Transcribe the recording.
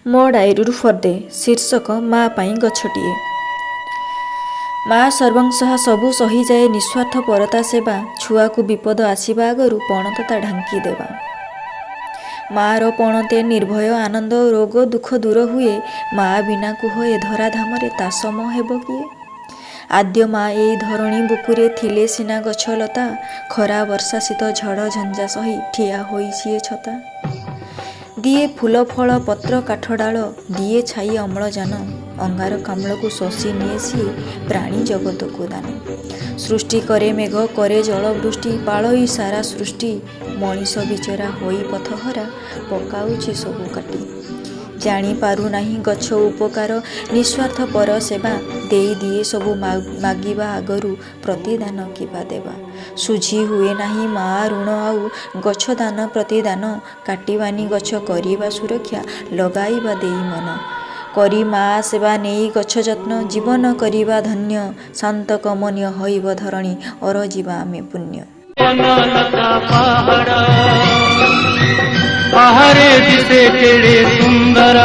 ମୋ ଡାଏରୀରୁ ଫର୍ଦେ ଶୀର୍ଷକ ମା ପାଇଁ ଗଛଟିଏ। ମା ସର୍ବଂସହା ସବୁ ସହିଯାଏ ନିଃସ୍ୱାର୍ଥ ପରତା ସେବା, ଛୁଆକୁ ବିପଦ ଆସିବା ଆଗରୁ ପଣତତା ଢାଙ୍କି ଦେବା। ମା'ର ପଣତେ ନିର୍ଭୟ ଆନନ୍ଦ, ରୋଗ ଦୁଃଖ ଦୂର ହୁଏ। ମା ବିନା କୁହ ଏ ଧରାଧାମରେ ତା ସମ ହେବ କିଏ? ଆଦ୍ୟ ମା ଏଇ ଧରଣୀ ବୁକୁରେ ଥିଲେ ସିନା ଗଛ ଲତା, ଖରା ବର୍ଷା ଶୀତ ଝଡ଼ ଝଞ୍ଜା ସହି ଠିଆ ହୋଇଛି ଏ ଛତା। ଦିଏ ଫୁଲ ଫଳ ପତ୍ର କାଠ ଡାଳ, ଦିଏ ଛାଇ ଅମ୍ଳଜାନ, ଅଙ୍ଗାରକାମ୍ଳକୁ ଶୋଷି ନିଏ ସିଏ ପ୍ରାଣୀ ଜଗତକୁ ଦାନ। ସୃଷ୍ଟି କରେ ମେଘ କରେ ଜଳ ବୃଷ୍ଟି, ପାଳଇ ସାରା ସୃଷ୍ଟି, ମଣିଷ ବିଚରା ହୋଇ ପଥହରା ପକାଉଛି ସବୁ କାଟି। ଜାଣିପାରୁନାହିଁ ଗଛ ଉପକାର, ନିଃସ୍ୱାର୍ଥ ପର ସେବା, ଦେଇଦିଏ ସବୁ ମାଗିବା ଆଗରୁ ପ୍ରତିଦାନ କିବା ଦେବା। ଶୁଝି ହୁଏ ନାହିଁ ମା ଋଣ ଆଉ, ଗଛ ଦାନ ପ୍ରତିଦାନ, କାଟିବାନି ଗଛ କରିବା ସୁରକ୍ଷା, ଲଗାଇବା ଦେଇ ମନ। କରି ମା ସେବା ନେଇ ଗଛ ଯତ୍ନ, ଜୀବନ କରିବା ଧନ୍ୟ, ଶାନ୍ତ କମନୀୟ ହୋଇବ ଧରଣୀ, ଅରଜିବା ଆମେ ପୁଣ୍ୟ। ପାହାଡ଼େ ଦିଶେ କେଡ଼େ ସୁନ୍ଦର।